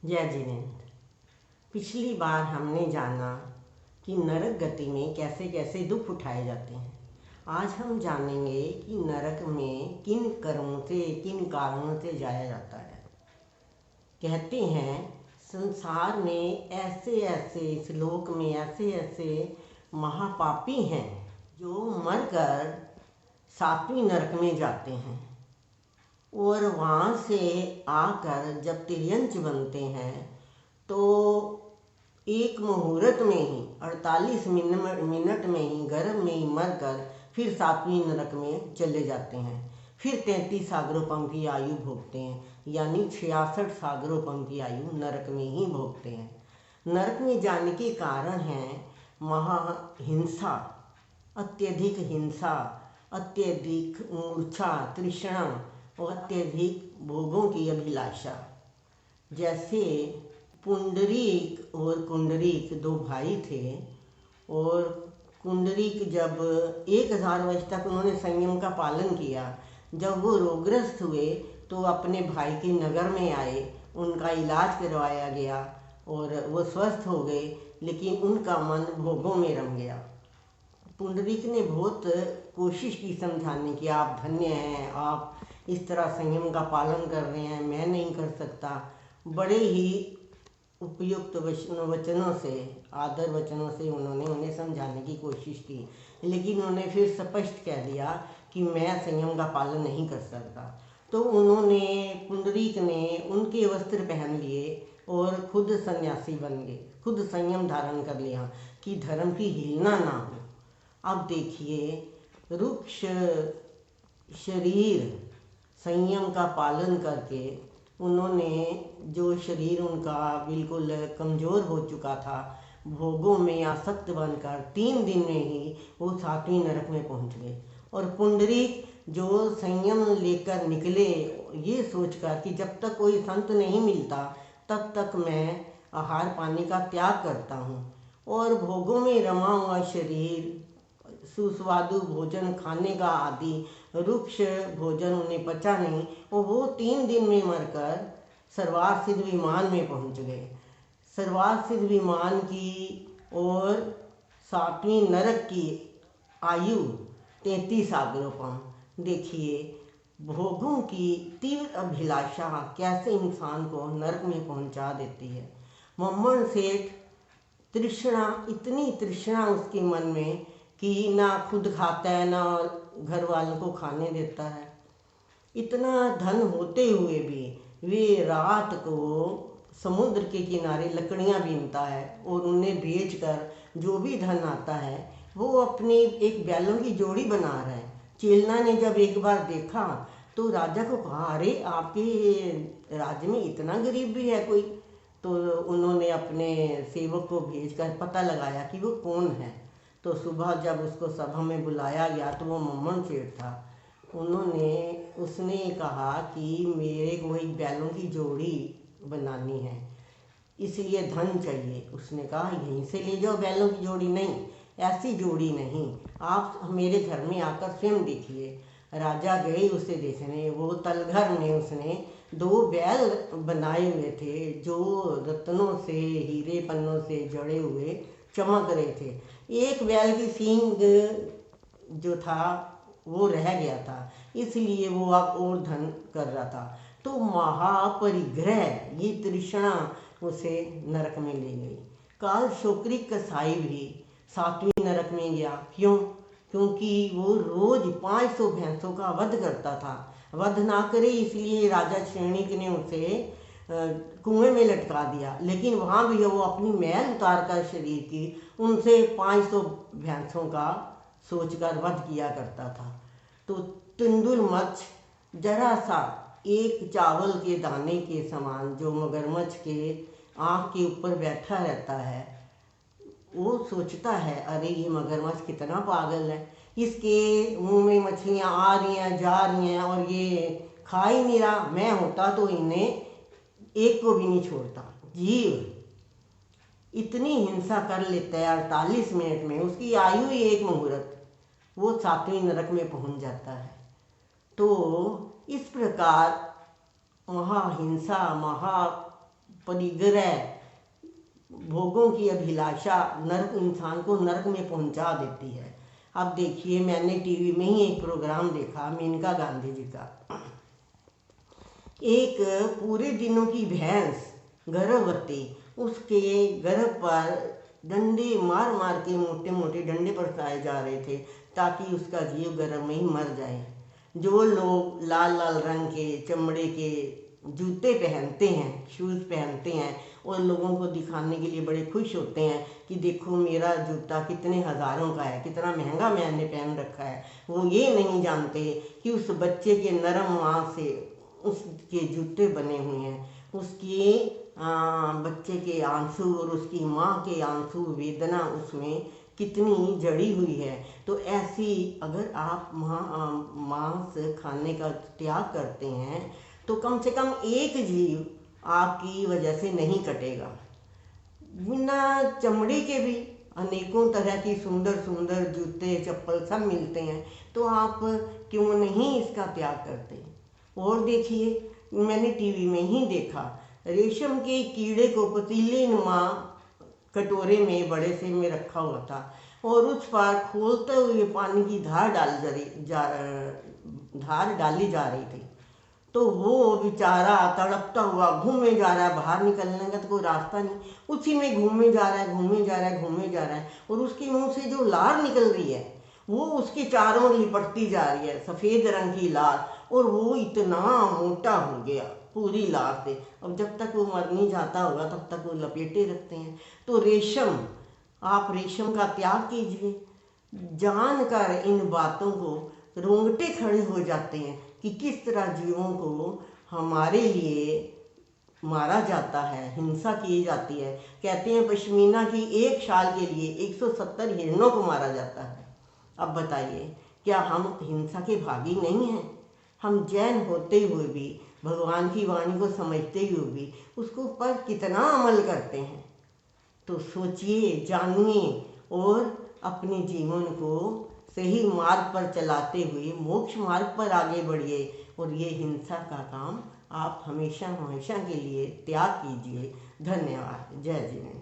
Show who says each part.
Speaker 1: जय जिनेन्द्र। पिछली बार हमने जाना कि नरक गति में कैसे कैसे दुख उठाए जाते हैं। आज हम जानेंगे कि नरक में किन कर्मों से, किन कारणों से जाया जाता है। कहते हैं संसार में ऐसे ऐसे, इस लोक में ऐसे ऐसे महापापी हैं जो मरकर 7वीं नरक में जाते हैं और वहाँ से आकर जब तिर्यंच बनते हैं तो एक मुहूर्त में ही 48 मिनट में ही गर्भ में ही मरकर फिर 7वीं नरक में चले जाते हैं। फिर 33 सागरोपम की आयु भोगते हैं, यानी 66 सागरोपम की आयु नरक में ही भोगते हैं। नरक में जाने के कारण हैं महाहिंसा, अत्यधिक हिंसा, अत्यधिक मूर्छा, तृष्णा और अत्यधिक भोगों की अभिलाषा। जैसे पुंडरीक और कुंडरीक 2 भाई थे और कुंडरीक जब 1000 वर्ष तक उन्होंने संयम का पालन किया, जब वो रोगग्रस्त हुए तो अपने भाई के नगर में आए, उनका इलाज करवाया गया और वो स्वस्थ हो गए, लेकिन उनका मन भोगों में रम गया। पुंडरीक ने बहुत कोशिश की समझाने की, आप धन्य हैं, आप इस तरह संयम का पालन कर रहे हैं, मैं नहीं कर सकता। बड़े ही उपयुक्त वचनों से, आदर वचनों से उन्होंने उन्हें समझाने की कोशिश की, लेकिन उन्होंने फिर स्पष्ट कह दिया कि मैं संयम का पालन नहीं कर सकता। तो उन्होंने, पुंडरीक ने उनके वस्त्र पहन लिए और खुद सन्यासी बन गए, खुद संयम धारण कर लिया कि धर्म की हिलना ना हो। अब देखिए, रुक्ष शरीर संयम का पालन करके उन्होंने, जो शरीर उनका बिल्कुल कमज़ोर हो चुका था, भोगों में आसक्त बनकर 3 दिन में ही वो 7वीं नरक में पहुंच गए। और पुंडरीक जो संयम लेकर निकले, ये सोचकर कि जब तक कोई संत नहीं मिलता तब तक मैं आहार पानी का त्याग करता हूँ, और भोगों में रमा हुआ शरीर, सुस्वादु भोजन खाने का आदि रुक्ष भोजन उन्हें पचा नहीं, और वो 3 दिन में मरकर सर्वार्थ सिद्ध विमान में पहुंच गए। सर्वार्थ सिद्ध विमान की और 7वीं नरक की आयु 33 सागरोपम। देखिए, भोगों की तीव्र अभिलाषा कैसे इंसान को नरक में पहुंचा देती है। मोहम्मद सेठ, तृष्णा, इतनी तृष्णा उसके मन में कि ना खुद खाता है ना घर वालों को खाने देता है। इतना धन होते हुए भी वे रात को समुद्र के किनारे लकड़ियां बीनता है और उन्हें बेचकर जो भी धन आता है वो अपनी एक बैलों की जोड़ी बना रहा है। चेलना ने जब एक बार देखा तो राजा को कहा, अरे आपके राज्य में इतना गरीब भी है कोई? तो उन्होंने अपने सेवक को भेजकर पता लगाया कि वो कौन है। तो सुबह जब उसको सभा में बुलाया गया तो वो मोहम्मद सेठ था। उसने कहा कि मेरे को एक बैलों की जोड़ी बनानी है, इसलिए धन चाहिए। उसने कहा, यहीं से ले जाओ बैलों की जोड़ी। नहीं, ऐसी जोड़ी नहीं, आप मेरे घर में आकर स्वयं देखिए। राजा गए उसे देखने। वो तलघर में उसने 2 बैल बनाए हुए थे जो रत्नों से, हीरे पन्नों से जड़े हुए चमक रहे थे। एक बैल की सींग जो था वो रह गया था, इसलिए वो अब और धन कर रहा था। तो महापरिग्रह, ये तृष्णा उसे नरक में ले गई। काल शोक्रिक कसाई भी 7वीं नरक में गया। क्यों? क्योंकि वो रोज 500 भैंसों का वध करता था। वध ना करे इसलिए राजा श्रेणिक ने उसे कुएं में लटका दिया, लेकिन वहाँ भी वो अपनी मैल उतार कर शरीर की उनसे 500 भैंसों का सोचकर वध किया करता था। तो तुंदुल मच्छ जरा सा एक चावल के दाने के समान, जो मगरमच्छ के आँख के ऊपर बैठा रहता है, वो सोचता है, अरे ये मगरमच्छ कितना पागल है, इसके मुंह में मछलियाँ आ रही हैं, जा रही हैं और ये खा ही नहीं रहा। मैं होता तो इन्हें एक को भी नहीं छोड़ता। जीव इतनी हिंसा कर लेता है 48 मिनट में, उसकी आयु ही एक मुहूर्त, वो 7वीं नरक में पहुंच जाता है। तो इस प्रकार महाहिंसा, महा परिग्रह, भोगों की अभिलाषा नर्क इंसान को नर्क में पहुंचा देती है। अब देखिए, मैंने टीवी में ही एक प्रोग्राम देखा मेनका गांधी जी का। एक पूरे दिनों की भैंस गर्भवती, उसके गर्भ पर डंडे मार मार के, मोटे मोटे डंडे बरसाए जा रहे थे ताकि उसका जीव गर्भ में ही मर जाए। जो लोग लाल लाल रंग के चमड़े के जूते पहनते हैं, शूज़ पहनते हैं, और लोगों को दिखाने के लिए बड़े खुश होते हैं कि देखो मेरा जूता कितने हज़ारों का है, कितना महंगा मैंने पहन रखा है, वो ये नहीं जानते कि उस बच्चे के नरम मांस से उसके जूते बने हुए हैं, उसके बच्चे के आंसू और उसकी माँ के आंसू, वेदना उसमें कितनी जड़ी हुई है। तो ऐसी अगर आप मांस खाने का त्याग करते हैं तो कम से कम एक जीव आपकी वजह से नहीं कटेगा। बिना चमड़ी के भी अनेकों तरह की सुंदर सुंदर जूते चप्पल सब मिलते हैं, तो आप क्यों नहीं इसका त्याग करते। और देखिए, मैंने टीवी में ही देखा, रेशम के कीड़े को पतीले नुमा कटोरे में बड़े से में रखा हुआ था और उस पर खोलते हुए पानी की धार डाली जा रही थी। तो वो बेचारा तड़पता हुआ घूमे जा रहा है, बाहर निकलने का तो कोई रास्ता नहीं, उसी में घूमे जा रहा है, घूमे जा रहा है, घूमे जा रहा है, और उसके मुंह से जो लार निकल रही है वो उसके चारों ओर लिपटती जा रही है, सफ़ेद रंग की लार, और वो इतना मोटा हो गया पूरी लार से। अब जब तक वो मर नहीं जाता होगा तब तक वो लपेटे रखते हैं। तो रेशम, आप रेशम का त्याग कीजिए। जानकर इन बातों को रोंगटे खड़े हो जाते हैं कि किस तरह जीवों को हमारे लिए मारा जाता है, हिंसा की जाती है। कहते हैं पश्मीना की एक शाल के लिए 170 हिरणों को मारा जाता है। अब बताइए, क्या हम हिंसा के भागी नहीं हैं? हम जैन होते हुए भी, भगवान की वाणी को समझते हुए भी उसको पर कितना अमल करते हैं। तो सोचिए, जानिए और अपने जीवन को सही मार्ग पर चलाते हुए मोक्ष मार्ग पर आगे बढ़िए, और ये हिंसा का काम आप हमेशा हमेशा के लिए त्याग कीजिए। धन्यवाद। जय जिनेन्द्र।